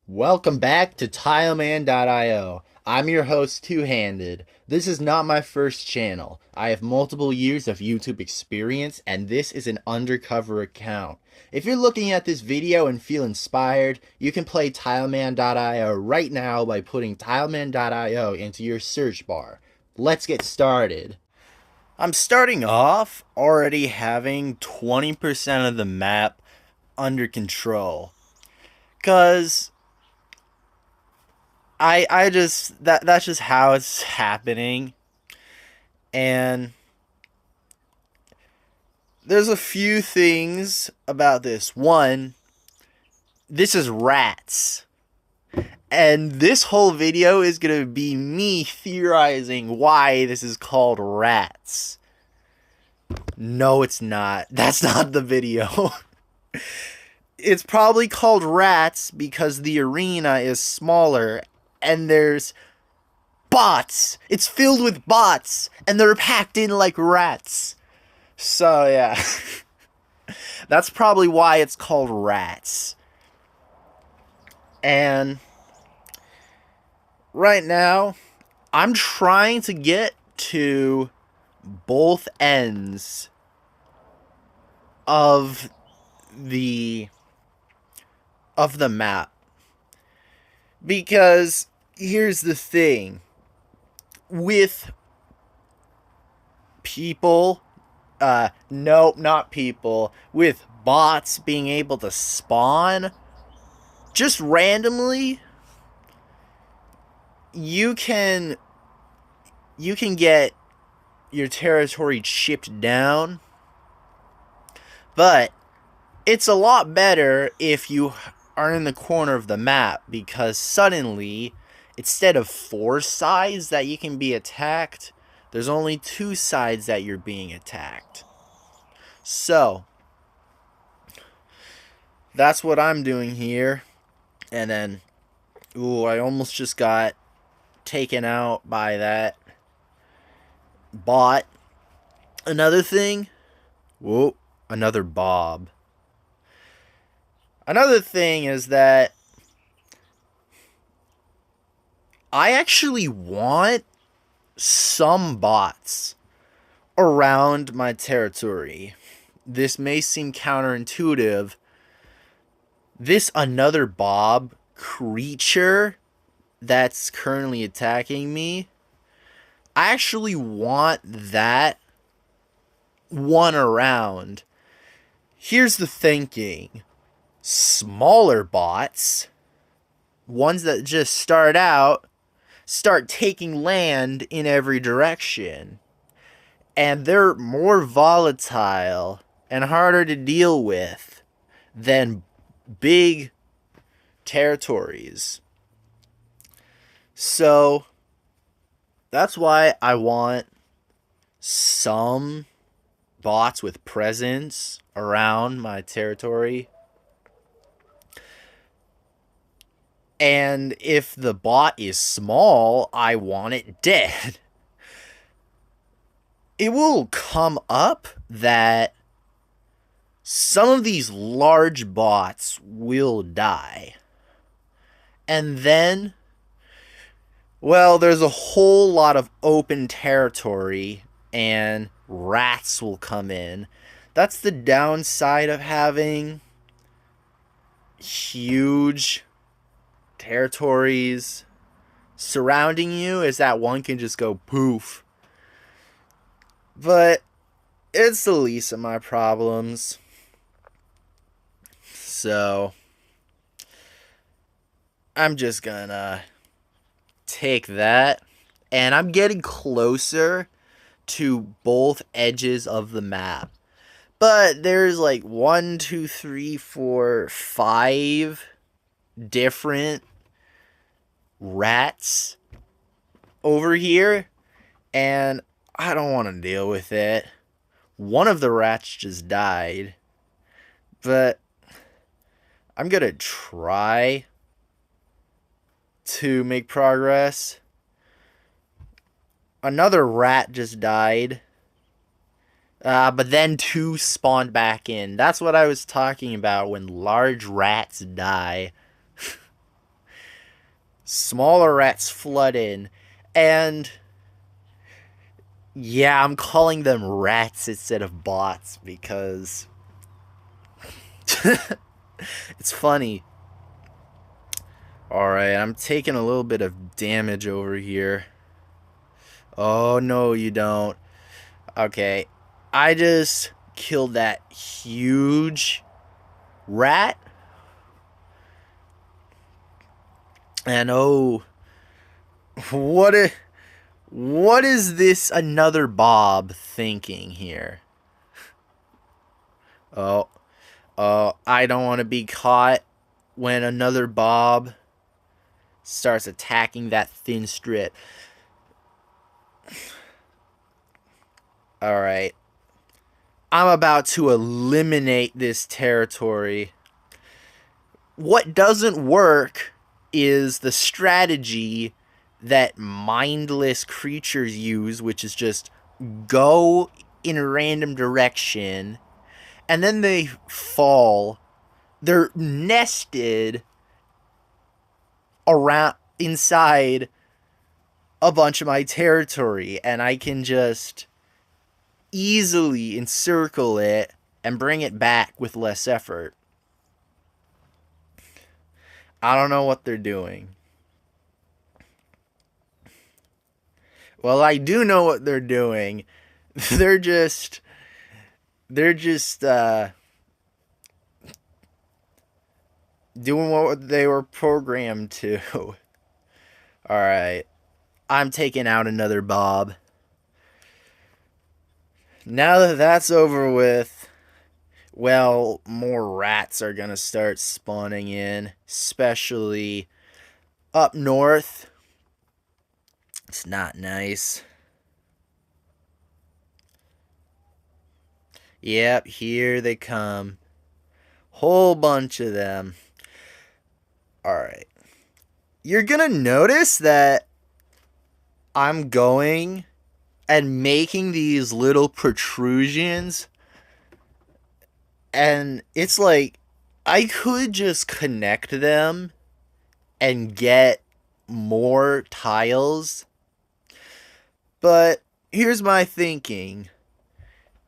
Welcome back to Tileman.io. I'm your host, Two Handed. This is not my first channel. I have multiple years of YouTube experience, and this is an undercover account. If you're looking at this video and feel inspired, you can play Tileman.io right now by putting Tileman.io into your search bar. Let's get started. I'm starting off already having 20% of the map under control. Because I just that's just how it's happening. And there's a few things about this. One, this is rats. And this whole video is going to be me theorizing why this is called rats. No, it's not. That's not the video. It's probably called rats because the arena is smaller and there's bots. It's filled with bots and they're packed in like rats. So, yeah. That's probably why it's called rats. And right now, I'm trying to get to both ends of the map. Because here's the thing. With people, nope, not people, with bots being able to spawn just randomly, you can get your territory chipped down, but it's a lot better if you are in the corner of the map, because suddenly, instead of 4 sides that you can be attacked, there's only 2 sides that you're being attacked. So, that's what I'm doing here. And then, ooh, I almost just got taken out by that bot. Another thing, whoa, another Bob. Another thing is that I actually want some bots around my territory. This may seem counterintuitive. This another Bob creature that's currently attacking me, I actually want that one around. Here's the thinking. Smaller bots, ones that just start taking land in every direction. And they're more volatile and harder to deal with than big territories. So, that's why I want some bots with presence around my territory. And if the bot is small, I want it dead. It will come up that some of these large bots will die. And then, well, there's a whole lot of open territory and rats will come in. That's the downside of having huge territories surrounding you, is that one can just go poof. But it's the least of my problems. So I'm just gonna take that, and I'm getting closer to both edges of the map. But there's like 1, 2, 3, 4, 5 different rats over here, and I don't want to deal with it. One of the rats just died, but I'm gonna try to make progress. Another rat just died, but then 2 spawned back in. That's what I was talking about when large rats die. Smaller rats flood in. And yeah, I'm calling them rats instead of bots because it's funny. Alright, I'm taking a little bit of damage over here. Oh, no, you don't. Okay, I just killed that huge rat. And oh, what is this another Bob thinking here? Oh, I don't want to be caught when another Bob starts attacking that thin strip. Alright. I'm about to eliminate this territory. What doesn't work is the strategy that mindless creatures use, which is just go in a random direction, and then they fall. They're nested around inside a bunch of my territory, and I can just easily encircle it and bring it back with less effort. I don't know what they're doing. Well, I do know what they're doing. They're just doing what they were programmed to. Alright. I'm taking out another Bob. Now that that's over with, well, more rats are gonna start spawning in, especially up north. It's not nice. Yep, here they come. Whole bunch of them. Alright. You're gonna notice that I'm going and making these little protrusions. And it's like, I could just connect them and get more tiles. But here's my thinking.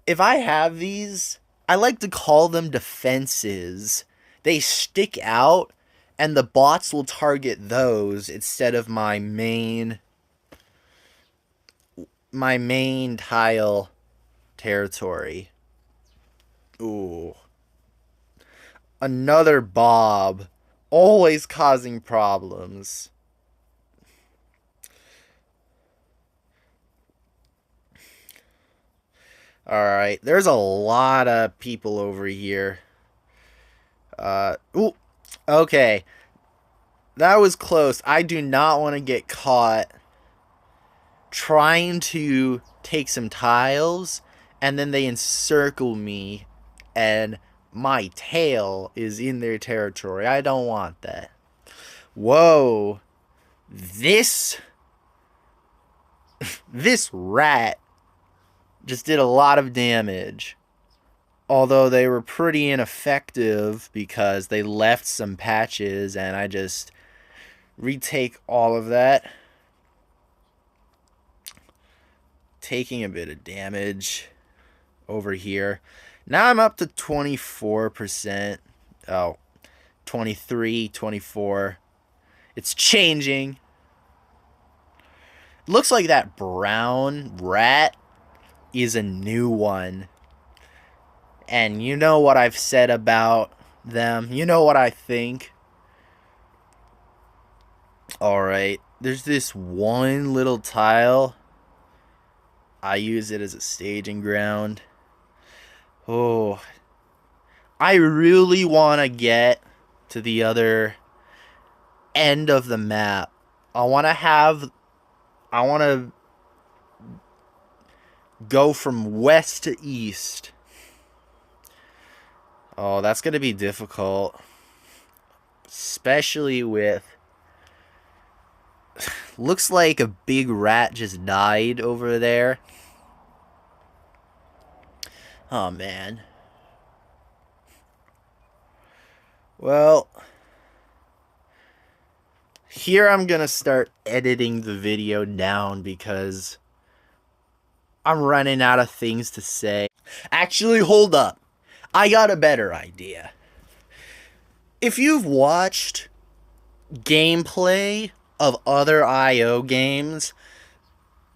If I have these, I like to call them defenses. They stick out, and the bots will target those instead of my main tile territory. Ooh. Another Bob. Always causing problems. Alright, there's a lot of people over here. Ooh, okay. That was close. I do not want to get caught trying to take some tiles, and then they encircle me, and my tail is in their territory. I don't want that. Whoa. This rat just did a lot of damage. Although they were pretty ineffective because they left some patches, and I just retake all of that. Taking a bit of damage over here. Now I'm up to 24%. Oh, 23, 24. It's changing. Looks like that brown rat is a new one. And you know what I've said about them. You know what I think. Alright. There's this one little tile. I use it as a staging ground. Oh. I really want to get to the other end of the map. I want to go from west to east. Oh, that's going to be difficult. Especially with... Looks like a big rat just died over there. Oh, man. Well... Here I'm gonna start editing the video down because I'm running out of things to say. Actually, hold up. I got a better idea. If you've watched gameplay of other IO games,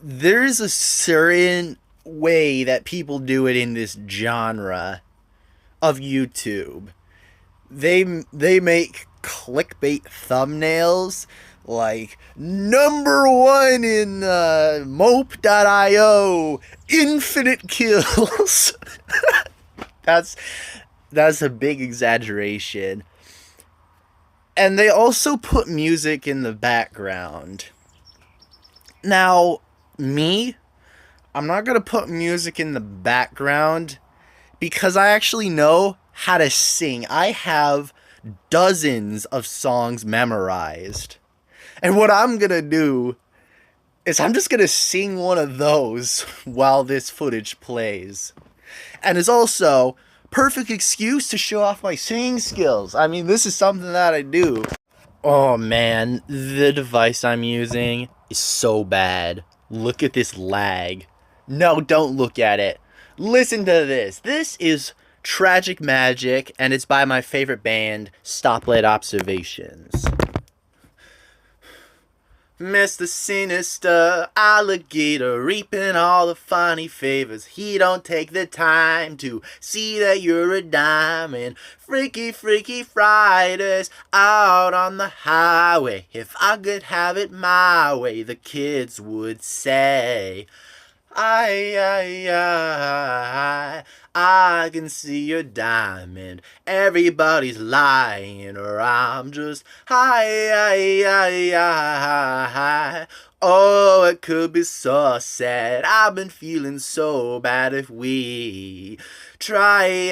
there's a certain way that people do it in this genre of YouTube. They make clickbait thumbnails like #1 in mope.io, infinite kills. that's a big exaggeration. And they also put music in the background. Now, I'm not gonna put music in the background because I actually know how to sing. I have dozens of songs memorized. And what I'm gonna do is I'm just gonna sing one of those while this footage plays. And it's also perfect excuse to show off my singing skills. I mean, this is something that I do. Oh man, the device I'm using is so bad. Look at this lag. No, don't look at it. Listen to this. This is Tragic Magic, and it's by my favorite band, Stoplight Observations. Mr. Sinister Alligator reaping all the funny favors. He don't take the time to see that you're a diamond. Freaky, freaky Fridays out on the highway. If I could have it my way, the kids would say. I can see your diamond. Everybody's lying, or I'm just high. Oh, it could be so sad. I've been feeling so bad if we try.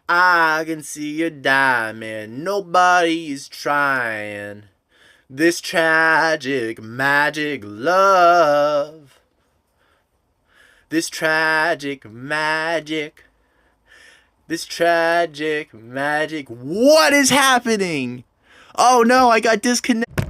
I can see your diamond. Nobody's trying. This tragic magic love. This tragic magic. This tragic magic. What is happening? Oh no, I got disconnected.